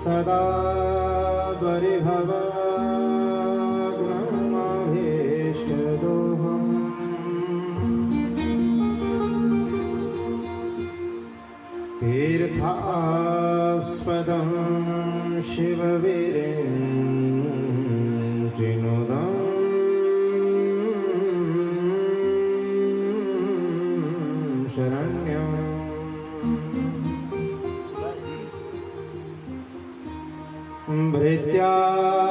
सदा परिभवाग्रमभीष्टदोहम् तीर्थास्पदं शिववीरेन्द्रिनुदम् शरण्यम् भृत्यार्तिहन्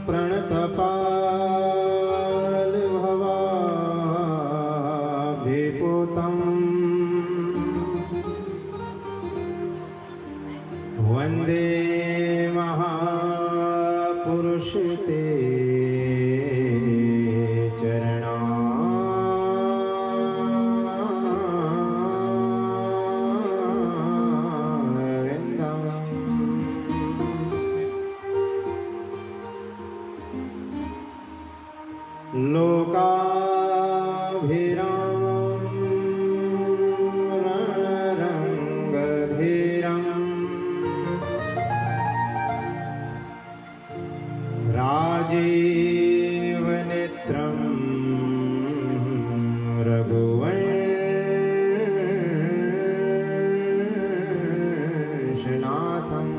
प्रणतपालभवाब्धिपूतम् वन्दे महापुरुषते लोकाभिरामं रणरङ्गधीरं राजीवनेत्रं रघुवंशनाथम्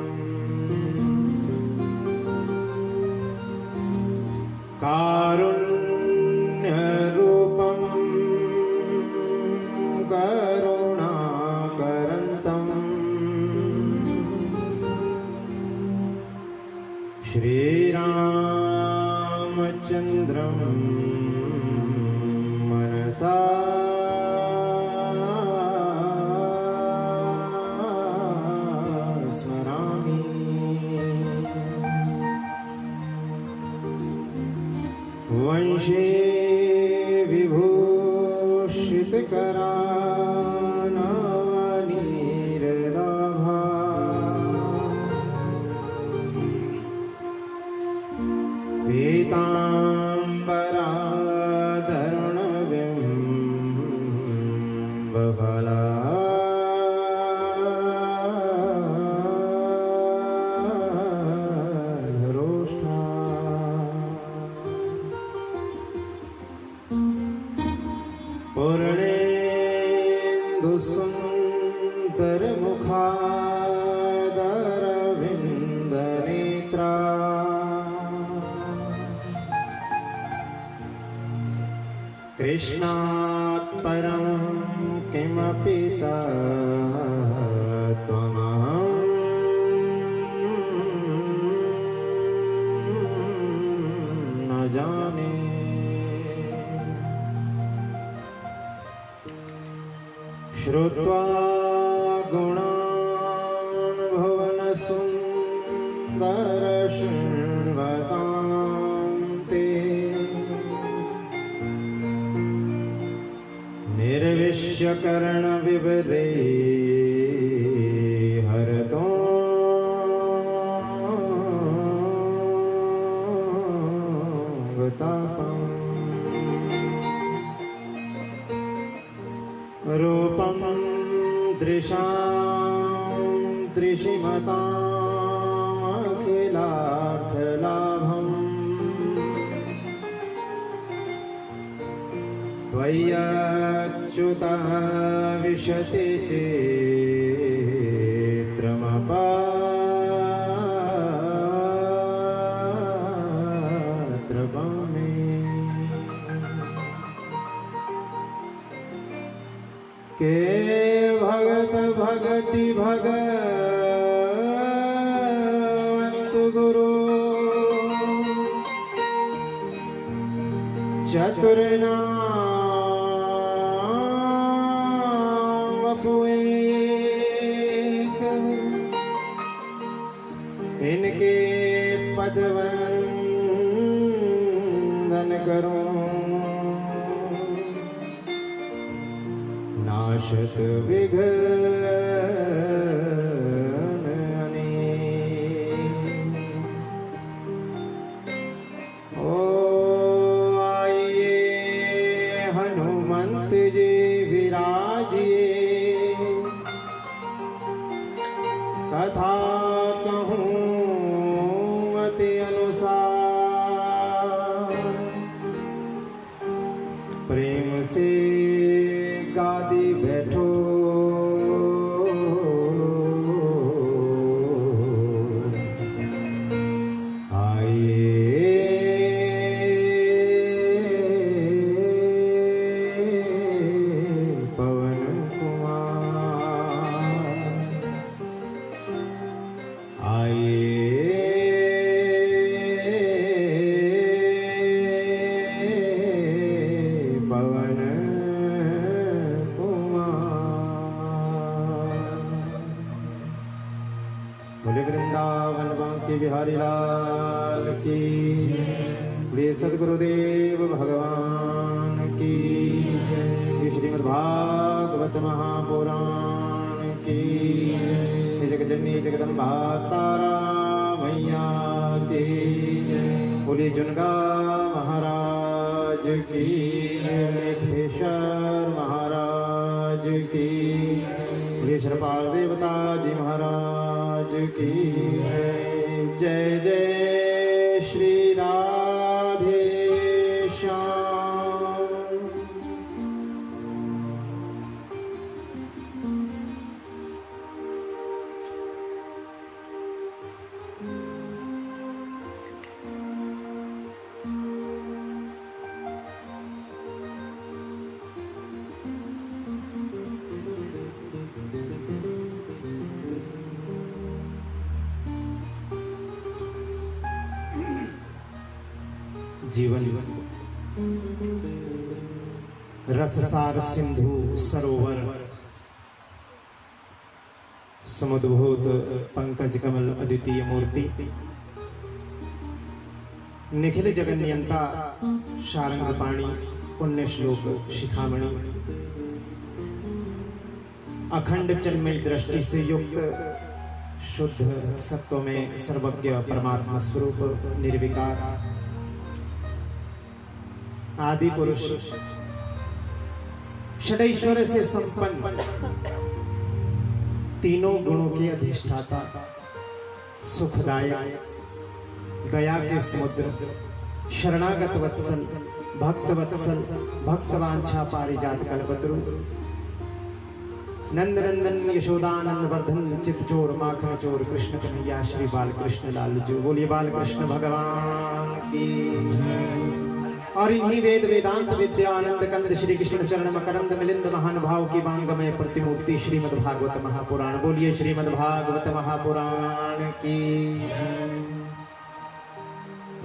कारुण्यरूपं करुणाकरन्तं श्रीरामचन्द्रं मनसा स्मरामि। वंशे विभूषितकरानवनीरदाभा पीताम्बराधरुणबिम्बफला पूर्णेन्दुसुन्दरमुखादरविन्दनेत्रा कृष्णात् परं किमपि तत्त्वमहं न जाने। श्रुत्वा गुणान् भुवनसुन्दरशृण्वतां ते निर्विश्यकर्णविवरे हरतो गतापम् रूपं दृशां दृशिमतामखिलार्थलाभम् त्वय्यच्युतः विशति चेत्रमपात्रपामि। के भगत भगति भगवन्तु गुरु चतुर्नाम वपुएक इनके पदवंदन करो नाशत विघ्न अनेक। ओ आइए हनुमंत जी विराजिए कथा कहूँ अति अनुसार, प्रेम से गादी बैठो बिहारी लाल की, प्रिय सदगुरुदेव भगवान की, श्रीमद् भागवत महापुराण की, जगजननी जगदम्बा तारा मैया की, बोलिए जुनगा महाराज की, मेघेश्वर महाराज की, बोलिए श्रपाल देवता जी महाराज की। जय जय श्री राधे श्याम। जीवन रससार सिंधु सरोवर, समुद्भूत पंकज कमल अद्वितीय मूर्ति, निखिल जगन्नियंता शारंग पाणी, पुण्य श्लोक शिखामणि, अखंड चिन्मय दृष्टि से युक्त शुद्ध सत्व में सर्वज्ञ परमात्मा स्वरूप निर्विकार आदि पुरुष, षडैश्वर्य से संपन्न, तीनों गुणों के अधिष्ठाता, सुखदायक, दया के समुद्र, शरणागत वत्सल, भक्त वत्सल, भक्तवांछा पारिजात कल्पतरु, नंद नंदन यशोदानंद वर्धन चितचोर माखन चोर कृष्ण कन्हैया श्री बाल कृष्ण लाल जो। बोलिए बाल कृष्ण भगवान की। और इन्हीं वेद वेदांत विद्या आनंद कंद श्री कृष्ण चरण मकरंद मिलिंद महानुभाव की वांगमय प्रतिमूर्ति श्रीमद् भागवत महापुराण। बोलिए श्रीमद् भागवत महापुराण की।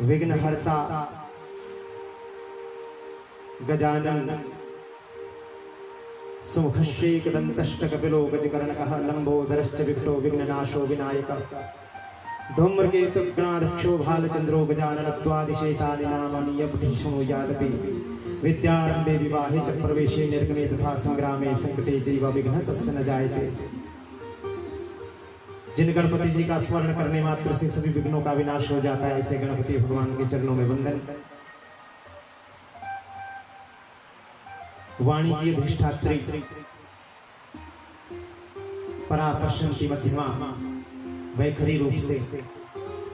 विघ्नहर्ता गजानन सुमुखश्रीकदन्तश्च कपिलो गजकर्णकः लंबोदरश्च विकटो विघ्ननाशो विनायकः धूम्रकेतुगणाध्यक्षो भालचंद्रो गजानन द्वादशेतानि नामानि यपठिष्णो यादपि विद्यारंभे विवाहे च प्रवेशे निर्गमे तथा संग्रामे संकटे चैव विघ्नः तस्य न जायते। जिन गणपति जी का स्मरण करने मात्र से सभी विघ्नों का विनाश हो जाता है, ऐसे गणपति भगवान के चरणों में वंदन। वाणी की अधिष्ठात्री परा पश्यन्ति मध्यमा वैखरी रूप से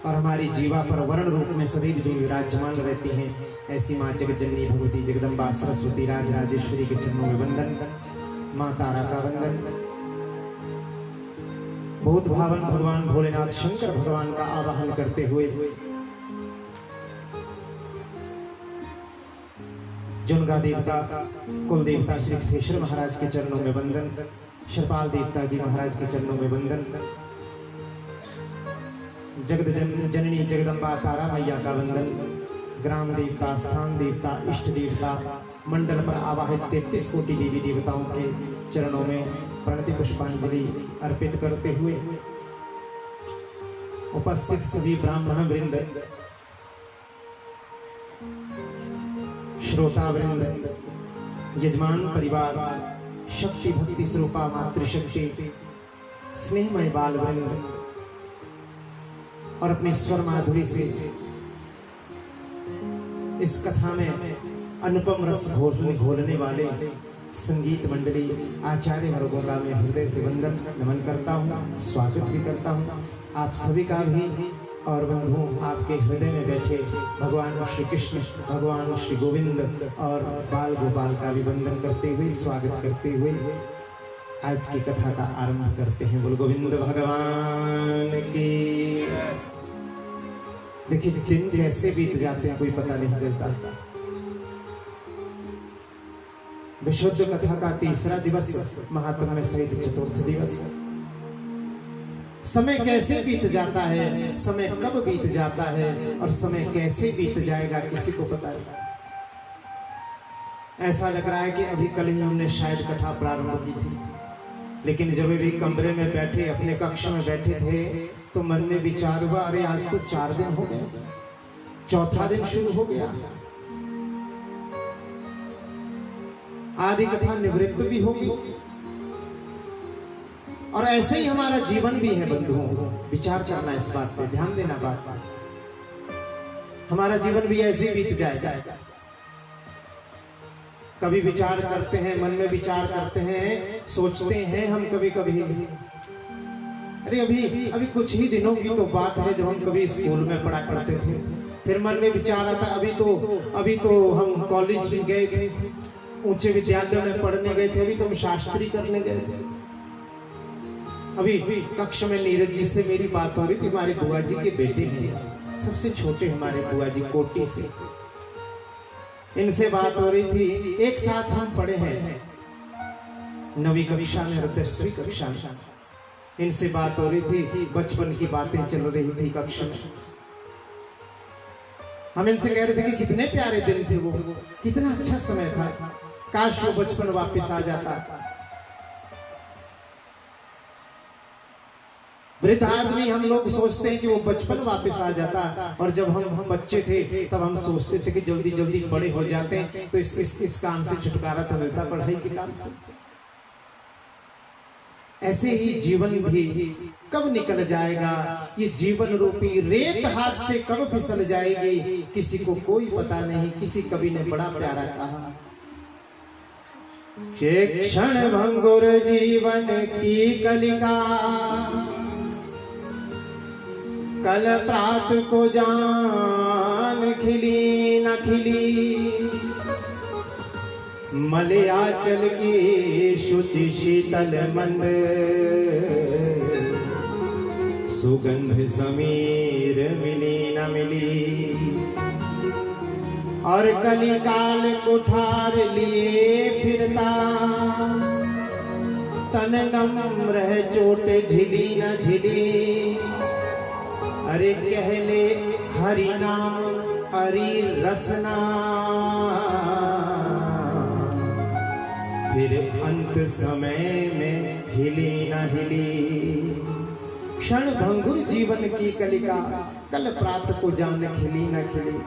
और हमारी जीवा पर वर्ण रूप में सदैव जो विराजमान रहती हैं, ऐसी माँ जगज्जननी भगवती जगदम्बा सरस्वती राज राजेश्वरी के चरणों में वंदन। माँ तारा का वंदन। बहुत भावन भगवान भोलेनाथ शंकर भगवान का आवाहन करते हुए जुनगा देवता कुल देवता श्री क्षेश्वर महाराज के चरणों में वंदन। शरपाल देवता जी महाराज के चरणों में वंदन। जगत जननी जगदम्बा तारा मैया का वंदन। ग्राम देवता, स्थान देवता, इष्ट देवता, मंडल पर आवाहित 33 कोटि देवी देवताओं के चरणों में प्रणति पुष्पांजलि अर्पित करते हुए उपस्थित सभी ब्राह्मण वृंद, श्रोता वृंद, यजमान परिवार, शक्ति भक्ति स्वरूपा मातृशक्ति, स्नेहमय बाल वृंद और अपनी स्वर माधुरी से इस कथा में अनुपम रस घोलने वाले संगीत मंडली, आचार्य वर्गों का मैं हृदय से वंदन नमन करता हूँ, स्वागत भी करता हूँ आप सभी का भी। और बंधुओं, आपके हृदय में बैठे भगवान श्री कृष्ण, भगवान श्री गोविंद और बाल गोपाल का भी वंदन करते हुए, स्वागत करते हुए आज की कथा का आरंभ करते हैं। बोल गोविंद भगवान की। देखिए दिन कैसे बीत जाते हैं कोई पता नहीं चलता। विशुद्ध कथा का तीसरा दिवस, महात्म्य सहित चतुर्थ दिवस। समय कैसे बीत जाता है, समय कब बीत जाता है और समय कैसे बीत जाएगा किसी को पता नहीं। ऐसा लग रहा है कि अभी कल ही हमने शायद कथा प्रारंभ की थी, लेकिन जब भी कमरे में बैठे, अपने कक्ष में बैठे थे, तो मन में विचार हुआ, अरे आज तो 4 दिन हो गए, चौथा दिन शुरू हो गया, आदि कथा निवृत्त भी होगी। और ऐसे ही हमारा जीवन भी है बंधुओं, विचार करना इस बात पे, ध्यान देना बात। हमारा जीवन भी ऐसे ही बीत जाएगा। कभी विचार करते हैं, मन में विचार करते हैं, सोचते हैं हम कभी कभी, अरे अभी कुछ ही दिनों की तो बात है जब हम कभी स्कूल में पढ़ा करते थे। फिर मन में विचार आता, अभी तो हम कॉलेज में गए थे, ऊंचे विद्यालयों में पढ़ने गए थे, अभी तो हम शास्त्री करने गए थे। अभी कक्ष में नीरज जी से मेरी बात हो रही थी, हमारे बुआ जी के बेटे हैं, सबसे छोटे हमारे बुआ जी कोटी से, इनसे बात हो रही थी। एक साथ हम पढ़े हैं 9वीं कक्षा में और 10वीं कक्षा में। इनसे बात हो रही थी, बचपन की बातें चल रही थी कक्ष में। हम इनसे कह रहे थे कि कितने प्यारे दिन थे वो, कितना अच्छा समय था, काश वो बचपन वापस आ जाता। वृद्ध आदमी हम लोग सोचते हैं कि वो बचपन वापस आ जाता, और जब हम बच्चे थे तब हम सोचते थे कि जल्दी जल्दी बड़े हो जाते हैं तो इस काम से छुटकारा तो मिलता, पढ़ाई के काम से। ऐसे ही जीवन भी कब निकल जाएगा, ये जीवन रूपी रेत हाथ से कब फिसल जाएगी, किसी को कोई पता नहीं। किसी कवि ने बड़ा प्यारा कहा, क्षण भंगुर जीवन की कलिका, कल प्रात को जान खिली न खिली, मलयाचल की शुचि शीतल मंद, सुगंध समीर मिली न मिली, और कलिकाल कुठार लिए फिरता, तन नम्र है चोट झिली न झिली, अरे कहले हरि नाम हरि रसना, फिर अंत समय में हिली न हिली। क्षण भंगुर जीवन की कलिका, कल प्रात को जान खिली न खिली।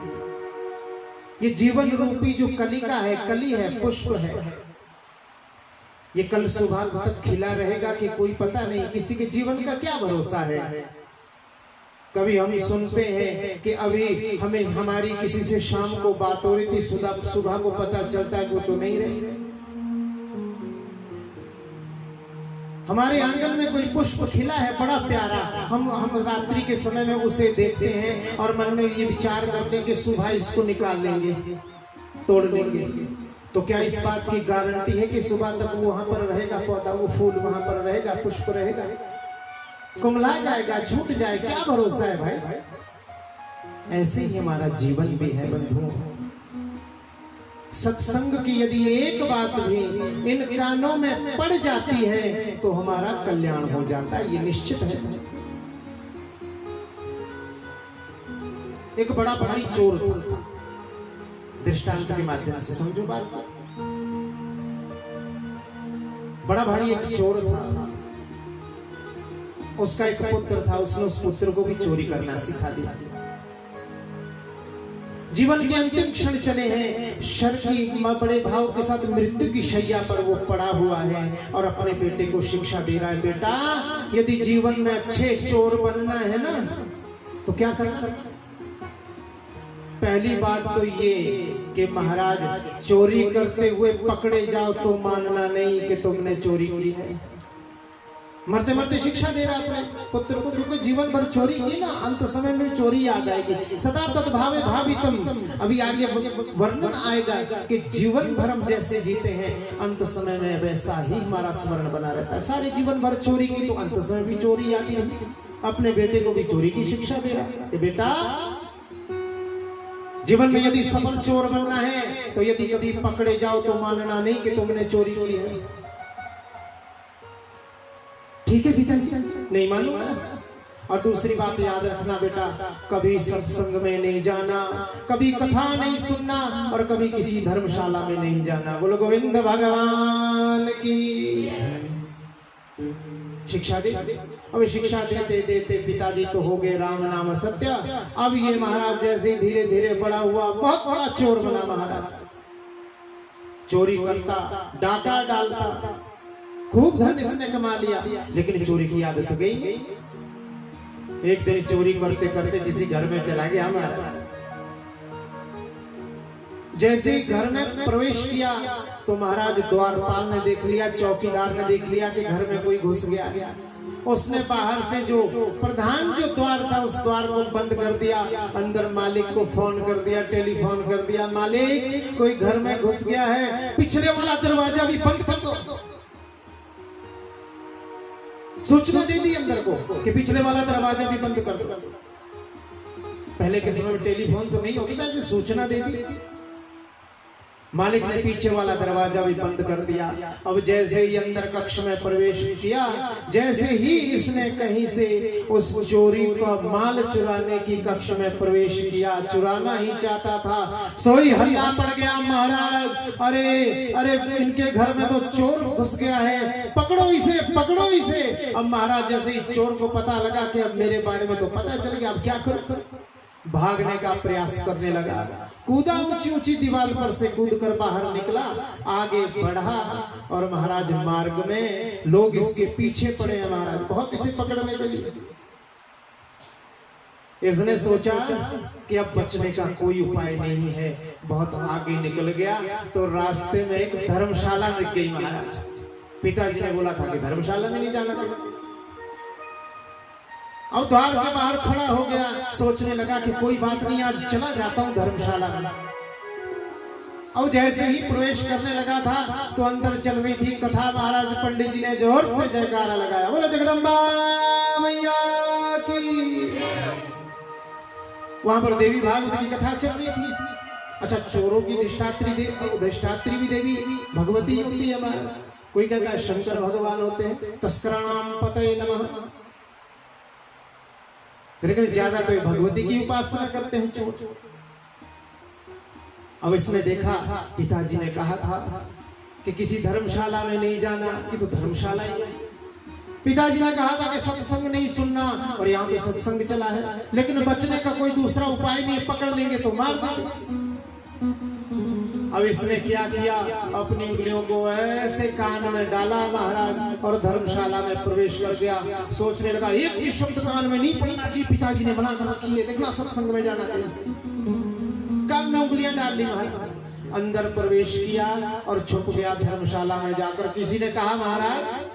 ये जीवन रूपी जो कलिका है, कली है, पुष्प है, ये कल सुबह तक खिला रहेगा कि कोई पता नहीं। किसी के जीवन का क्या भरोसा है। कभी हम सुनते हैं कि अभी हमें हमारी किसी से शाम को बात हो रही थी, सुबह को पता चलता है वो तो नहीं रहे। हमारे आंगन में कोई पुष्प खिला है बड़ा प्यारा, हम रात्रि के समय में उसे देखते हैं और मन में ये विचार करते हैं कि सुबह इसको निकाल लेंगे, तोड़ लेंगे। तो क्या इस बात की गारंटी है कि सुबह तक वो वहां पर रहेगा पौधा, वो फूल वहां पर रहेगा, पुष्प रहेगा? कुमला जाएगा, छूट जाएगा, क्या भरोसा है भाई। ऐसे ही हमारा जीवन भी है बंधुओं। सत्संग की यदि एक बात भी इन कानों में पड़ जाती है तो हमारा कल्याण हो जाता है, ये निश्चित है। एक बड़ा भारी चोर था, दृष्टांत के माध्यम से समझो बात को। बड़ा भारी एक चोर था, उसका एक पुत्र था, उसने उस पुत्र को भी चोरी करना सिखा दिया। जीवन के अंतिम क्षण चले हैं, शर की बड़े भाव के साथ मृत्यु की शैया पर वो पड़ा हुआ है और अपने बेटे को शिक्षा दे रहा है, बेटा यदि जीवन में अच्छे चोर बनना है ना तो क्या करना। पहली बात तो ये कि महाराज चोरी करते हुए पकड़े जाओ तो मानना नहीं कि तुमने चोरी की है। मरते मरते शिक्षा दे रहा अपने पुत्र को, क्योंकि जीवन भर चोरी की ना, अंत समय में चोरी याद आएगी। सदा तद्भावे भावितम, अभी आगे वर्णन आएगा कि जीवन भर हम जैसे जीते हैं अंत समय में वैसा ही हमारा स्मरण बना रहता है। सारे जीवन भर चोरी की तो अंत समय भी चोरी याद आएगी। अपने बेटे को भी चोरी की शिक्षा दे रहा कि बेटा जीवन में यदि सफल चोर बनना है तो यदि कभी पकड़े जाओ तो मानना नहीं कि तुमने चोरी की है। ठीक है पिताजी, नहीं मालूम। और दूसरी बात याद रखना बेटा, कभी सत्संग में नहीं जाना, कभी कथा नहीं सुनना और कभी किसी धर्मशाला में नहीं जाना। बोलो गोविंद भगवान की शिक्षा दे। अब शिक्षा देते देते पिताजी तो हो गए राम नाम सत्य। अब ये महाराज जैसे धीरे धीरे बड़ा हुआ, बहुत बड़ा चोर बना महाराज। चोरी करता, डाका डालता, खूब धन इसने कमा लिया, लेकिन चोरी की आदत गई। एक दिन चोरी करते करते किसी घर में चला गया हमारा। जैसे ही घर में प्रवेश किया तो महाराज द्वारपाल ने देख लिया, चौकीदार ने देख लिया कि घर में कोई घुस गया। उसने बाहर से जो प्रधान जो द्वार था उस द्वार को बंद कर दिया। अंदर मालिक को फोन कर दिया, टेलीफोन कर दिया, मालिक कोई घर में घुस गया है, पिछले वाला दरवाजा भी बंद कर दो। सूचना दे दी अंदर को कि पिछले वाला दरवाजा भी बंद कर दो। पहले के समय में टेलीफोन तो नहीं होता था, ऐसे सूचना दे दी। मालिक ने पीछे वाला दरवाजा भी बंद कर दिया। अब जैसे ही अंदर कक्ष में प्रवेश किया, जैसे ही इसने कहीं से उस चोरी का माल चुराने की कक्ष में प्रवेश किया, चुराना ही चाहता था, सोई हल्ला पड़ गया महाराज, अरे अरे इनके घर में तो चोर घुस गया है, पकड़ो इसे, पकड़ो इसे। अब महाराज जैसे ही चोर को पता लगा कि अब मेरे बारे में तो पता चल गया, अब क्या करूं, भागने का प्रयास करने लगा। कूदा, ऊंची ऊंची दीवार पर से कूदकर बाहर निकला, आगे बढ़ा और महाराज मार्ग में लोग इसके पीछे पड़े हैं महाराज, बहुत इसे पकड़ने के लिए। इसने सोचा कि अब बचने का कोई उपाय नहीं है, बहुत आगे निकल गया तो रास्ते में एक धर्मशाला दिख गई महाराज। पिताजी ने बोला था कि धर्मशाला में नहीं जाना चाहिए। अब द्वार के बाहर खड़ा हो गया, सोचने लगा कि कोई बात नहीं, आज चला जाता हूं धर्मशाला में। अब जैसे ही प्रवेश करने लगा था तो अंदर चल रही थी कथा। महाराज पंडित जी ने जोर से जयकारा लगाया, बोलो जगदम्बा मैया की। वहां पर देवी भागवत की कथा चल रही थी। अच्छा, चोरों की अधिष्ठात्री भी देवी भगवती होती है हमारा। कोई कहता है शंकर भगवान होते हैं, तस्कराणाम पतये नमः, लेकिन ज्यादा तो भगवती की उपासना करते हैं चोर। अब इसने देखा, पिताजी ने कहा था कि किसी धर्मशाला में नहीं जाना, कि तो धर्मशाला ही है। पिताजी ने कहा था कि सत्संग नहीं सुनना, और यहाँ तो सत्संग चला है, लेकिन बचने का कोई दूसरा उपाय नहीं, पकड़ लेंगे तो मार देंगे। अब इसने क्या किया, अपनी उंगलियों को ऐसे कान में डाला महाराज और धर्मशाला में प्रवेश कर गया। सोचने लगा एक भी शब्द कान में नहीं पड़ना चाहिए, पिताजी ने मना कर रखी है, देखना सत्संग में जाना चाहिए। कान में उंगलियां डाल ली महाराज, अंदर प्रवेश किया और छुप गया धर्मशाला में जाकर। किसी ने कहा महाराज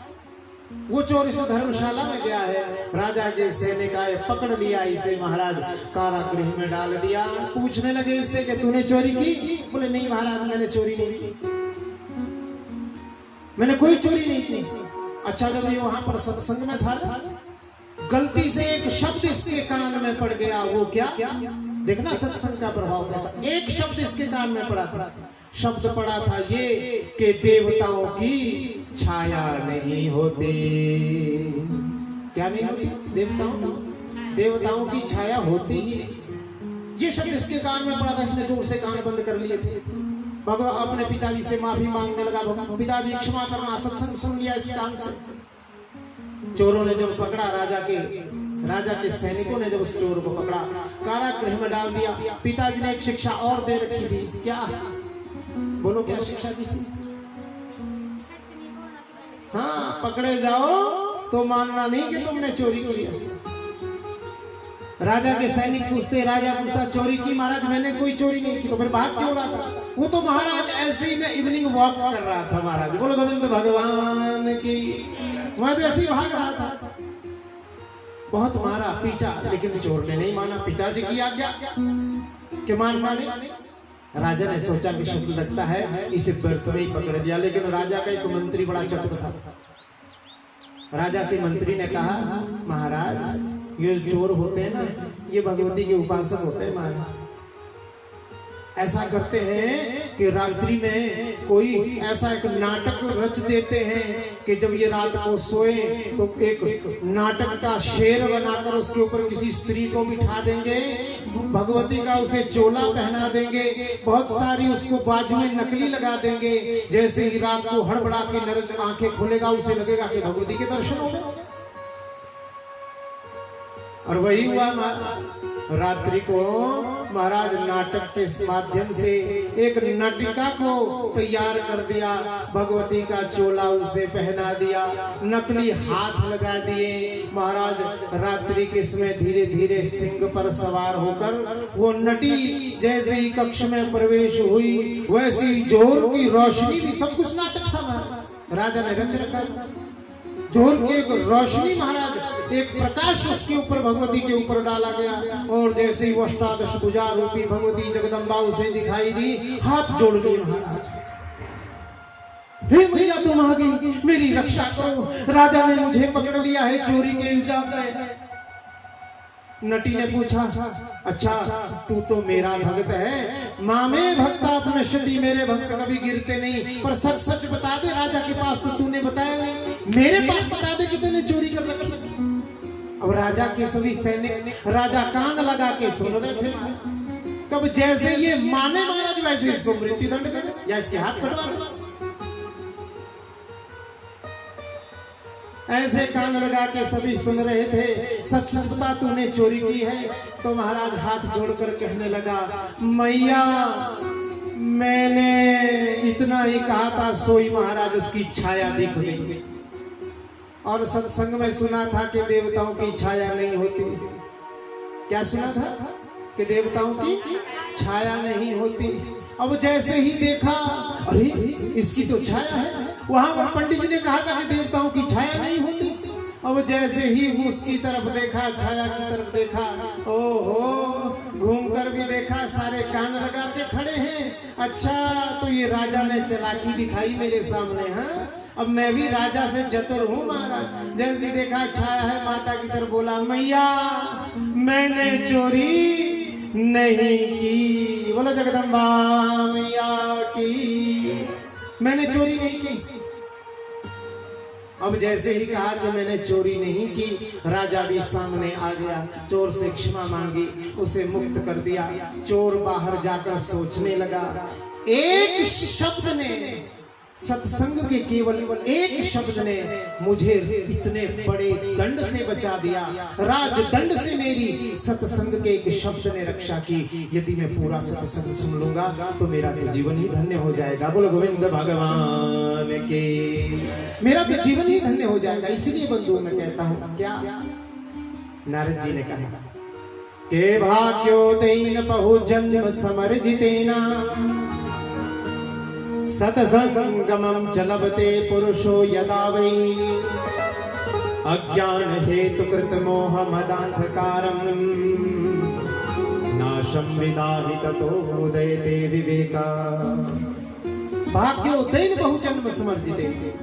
वो चोर इस धर्मशाला में गया है। राजा के सैनिक आए, पकड़ लिया इसे महाराज, कारागृह में डाल दिया। पूछने लगे इससे कि तूने चोरी की? बोले नहीं महाराज, मैंने चोरी नहीं की, मैंने कोई चोरी नहीं की। अच्छा, जब ये वहां पर सत्संग में था, गलती से एक शब्द इसके कान में पड़ गया। वो क्या? देखना सत्संग का प्रभाव कैसा। एक शब्द इसके कान में पड़ा था, शब्द पड़ा था ये कि देवताओं की छाया नहीं होती। क्या नहीं होती? देवताओं की छाया होती ही। ये शब्द इसके कान में पड़ा था, इसने जोर से कान बंद कर लिए थे। भगवान अपने पिताजी से माफी मांगने लगा, पिताजी क्षमा करना, सत्संग सुन लिया इस कान से। चोरों ने जब पकड़ा, राजा के सैनिकों ने जब उस चोर को पकड़ा, कारागृह में डाल दिया। पिताजी ने एक शिक्षा और दे रखी थी। क्या? बोलो क्या शिक्षा दी थी? हाँ, पकड़े जाओ तो मानना नहीं कि तुमने चोरी की है। राजा के सैनिक पूछते, राजा पूछता चोरी की महाराज? मैंने कोई चोरी नहीं की। तो फिर भाग क्यों रहा था? वो तो महाराज ऐसे ही मैं इवनिंग वॉक कर रहा था महाराज। बोलो गोविंद भगवान की। मैं तो ऐसे ही भाग रहा था। बहुत मारा पीटा लेकिन चोर ने नहीं माना। पिताजी की आज्ञा कि मानना नहीं। राजा ने सोचा कि शब्द लगता है इसे व्यर्थ में ही पकड़ लिया। लेकिन राजा का एक मंत्री बड़ा चतुर था। राजा के मंत्री ने कहा, महाराज ये चोर होते हैं ना, ये भगवती के उपासक होते हैं महाराज। ऐसा करते हैं कि रात्रि में कोई ऐसा एक नाटक रच देते हैं कि जब ये रात को सोए तो एक नाटक का शेर बनाकर उसके ऊपर किसी स्त्री को बिठा देंगे, भगवती का उसे चोला पहना देंगे, बहुत सारी उसको बाजू में नकली लगा देंगे। जैसे ही रात को हड़बड़ा के नर आंखें खोलेगा उसे लगेगा कि भगवती के दर्शन हो गए। और वही हुआ रात्रि को महाराज नाटक के माध्यम से एक नटिका को तैयार कर दिया, भगवती का चोला उसे पहना दिया, नकली हाथ लगा दिए। महाराज रात्रि के समय धीरे धीरे सिंह पर सवार होकर वो नटी जैसे ही कक्ष में प्रवेश हुई वैसी जोर की रोशनी भी, सब कुछ नाटक था राजा ने रच रखा। जोर की एक रोशनी महाराज, एक प्रकाश उसके ऊपर भगवती के ऊपर डाला गया। और जैसे ही वो अष्टादश भुजा रूपी भगवती जगदम्बा उसे दिखाई दी, हाथ जोड़ लिए महाराज, हे मैया तुम आ गई, मेरी रक्षा करो, राजा ने मुझे पकड़ लिया है चोरी के इल्जाम में। नटी ने पूछा, अच्छा तू तो मेरा भक्त है, मामे भक्ता अपनश्यति, मेरे भक्त कभी गिरते नहीं, पर सच सच बता दे, राजा के पास तो तूने बताया नहीं, मेरे पास बता दे कि तूने चोरी कर रखी। अब राजा के सभी सैनिक, राजा कान लगा के सुन रहे थे। कब जैसे ये माने महाराज वैसे इसको मृत्यु दंड देना या इसके हाथ कटवा दो। ऐसे कान लगा के सभी सुन रहे थे। सच सच बता तूने चोरी की है? तो महाराज हाथ जोड़कर कहने लगा, मैया मैंने इतना ही कहा था, सोई महाराज उसकी छाया दिख गई। और सत्संग में सुना था कि देवताओं की छाया नहीं होती। क्या सुना था? कि देवताओं की छाया नहीं होती। अब जैसे ही देखा, अरे इसकी तो छाया है। वहां पर पंडित जी ने कहा था कि देवताओं की छाया नहीं होती। अब जैसे ही उसकी तरफ देखा, छाया की तरफ देखा, ओहो घूमकर भी देखा, सारे कान लगा के खड़े हैं। अच्छा तो ये राजा ने चालाकी दिखाई मेरे सामने। हाँ अब मैं भी राजा से चतुर हूँ महाराज। जैसे देखा छाया है, माता की तरफ बोला, मैया मैंने चोरी नहीं की। बोलो जगदम्बा मैया की, मैंने चोरी नहीं की। अब जैसे ही कहा कि मैंने चोरी नहीं की, राजा भी सामने आ गया, चोर से क्षमा मांगी, उसे मुक्त कर दिया। चोर बाहर जाकर सोचने लगा, एक शब्द ने, सत्संग के केवल एक शब्द ने मुझे इतने बड़े दंड से बचा दिया, राजदंड से मेरी सत्संग के एक शब्द ने रक्षा की। यदि मैं पूरा सत्संग सुन लूंगा तो मेरा तो जीवन ही धन्य हो जाएगा। बोलो गोविंद भगवान के, मेरा तो जीवन ही धन्य हो जाएगा। इसलिए बंधु मैं कहता हूँ, क्या नारद जी ने कहा के भाग्योदयन बहु जन्म समर्जितेना सतसंगमं च लभते पुरुषो यदा वै अज्ञान हेतु कृत मोह मदांधकारं नाशं विदाहि ततो उदयते विवेका। भाग्योदयन बहु जन्म समर्जिते।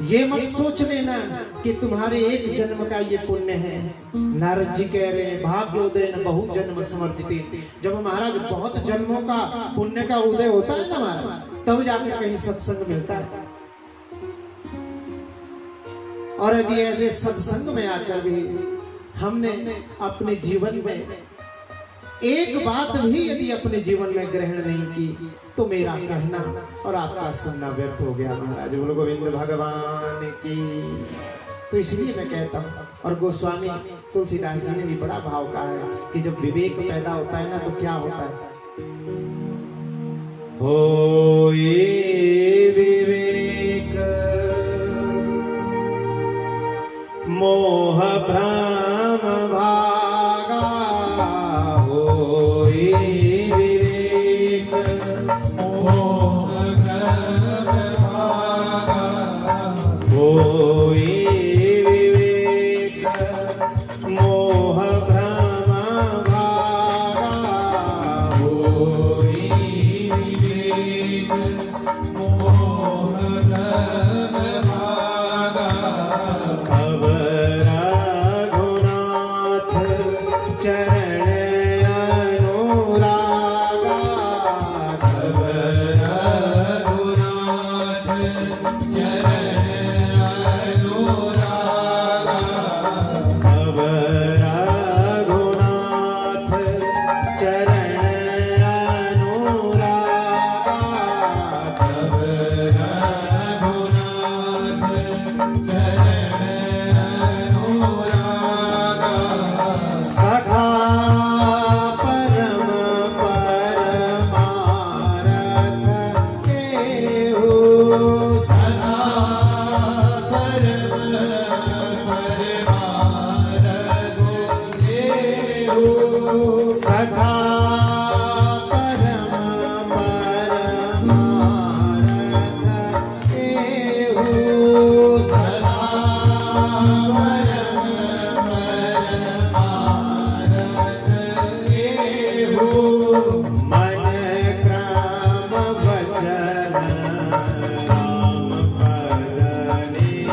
ये मत सोच लेना कि तुम्हारे एक जन्म का ये पुण्य है। नारद जी कह रहे हैं भाग्योदयन बहु जन्म समर्जिते। जब महाराज बहुत जन्मों का पुण्य का उदय होता है ना महाराज, तब जाकर कहीं सत्संग मिलता है। और यदि ऐसे सत्संग में आकर भी हमने अपने जीवन में एक बात भी यदि अपने जीवन में ग्रहण नहीं की तो मेरा कहना और आपका सुनना व्यर्थ हो गया महाराज। बोलो गोविंद भगवान की। तो इसलिए मैं कहता हूँ, और गोस्वामी तुलसीदास जी ने भी बड़ा भाव कहा है कि जब विवेक पैदा होता है ना तो क्या होता है, हो ये विवेक मोह भ्रम भाव अब रघुनाथ चरण अनुरागा अब रघुनाथ चरण अनुरागा अब रघुनाथ चरण अनुरागा अब रघुनाथ चरण अनुरागा सखा परम परमारथ केहू सदा परम परमार गुंदेहु सखा परम परमारथ केहू सदा परम परमार गुंदेहु मन क्रम वचन राम पद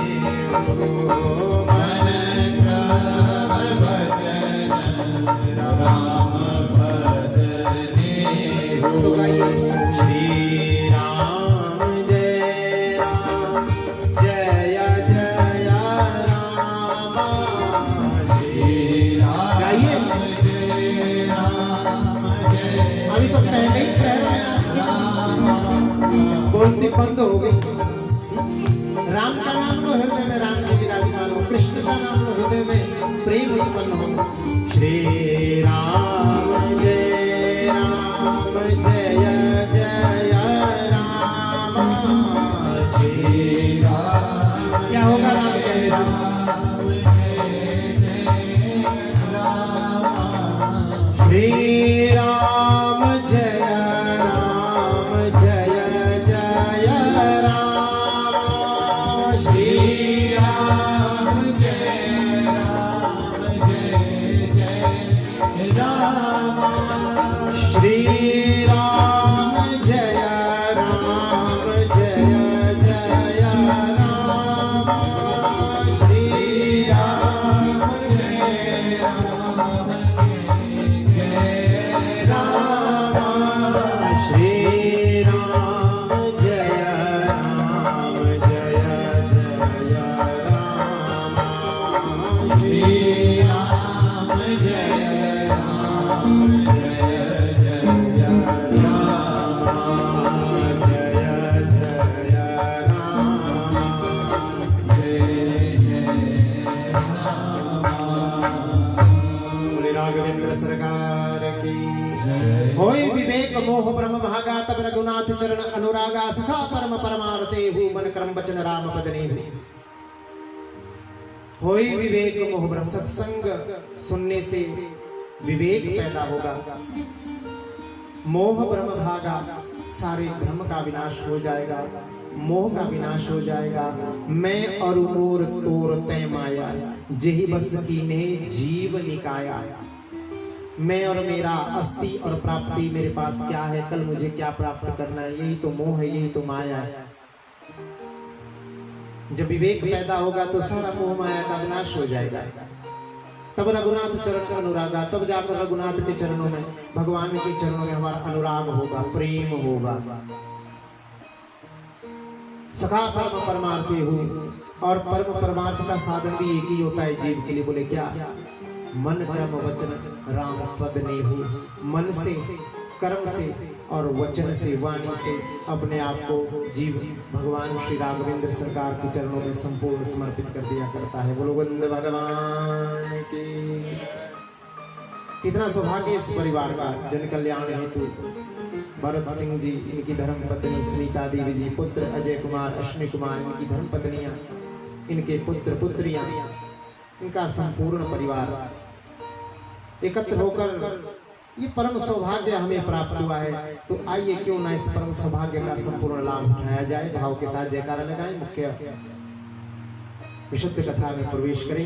नेहु मन क्रम वचन राम पद नेहु तो गाइए श्री राम जय जय राम श्री राम गाइए जय राम जय अभी तो पहले ही कह रहे हैं बोलती बंद हो गई राम का नाम लो हृदय में राम जी विराजमान हो कृष्ण का नाम लो हृदय में प्रेम उत्पन्न हो श्री राम जय जय राम श्री राम क्या होगा राम कहने से श्री राम जय जय राम श्री राम जय राम श्री राम जय जय राम श्री राम श्री राम जय जय राम श्री राम जय राम बोले राघवेंद्र सरकार की होय विवेक मोह ब्रह्म भागा तब रघुनाथ चरण अनुरागा सखा परम परमारते हु मन क्रम वचन राम पद नेहु होय विवेक मोह ब्रह्म सत्संग सुनने से विवेक पैदा होगा मोह ब्रह्म भागा सारे भ्रम का विनाश हो जाएगा मोह का विनाश हो जाएगा मैं और मोर तोर तय माया जेहि बस कीन्हे जीव निकाया मैं और मेरा अस्थि और प्राप्ति मेरे पास क्या है कल मुझे क्या प्राप्त करना है यही तो मोह है यही तो माया है जब विवेक पैदा होगा तो सारा मोह माया का विनाश हो जाएगा तब रघुनाथ चरण अनुरागा तब जाकर रघुनाथ के चरणों में भगवान के चरणों में हमारा अनुराग होगा प्रेम होगा सखा परम परमार्थी हूँ और परम परमार्थ का साधन भी एक ही होता है जीव के लिए बोले क्या मन कर्म वचन राम पद नेहु मन से कर्म से और वचन से वाणी से अपने आप को जीव भगवान श्री राघवेंद्र सरकार के चरणों में संपूर्ण समर्पित कर दिया करता है बोलो गोविंद भगवान की कितना सौभाग्य इस परिवार का जन कल्याण हेतु भरत सिंह जी इनकी धर्म पत्नी सुनीता देवी जी पुत्र अजय कुमार अश्विनी कुमार इनकी धर्म पत्नियां इनके पुत्र पुत्रियां इनका संपूर्ण परिवार एकत्र होकर ये परम सौभाग्य हमें प्राप्त हुआ है तो आइए क्यों ना इस परम सौभाग्य का संपूर्ण लाभ उठाया जाए भाव के साथ जयकारा लगाएं मुख्य विशुद्ध कथा में प्रवेश करें।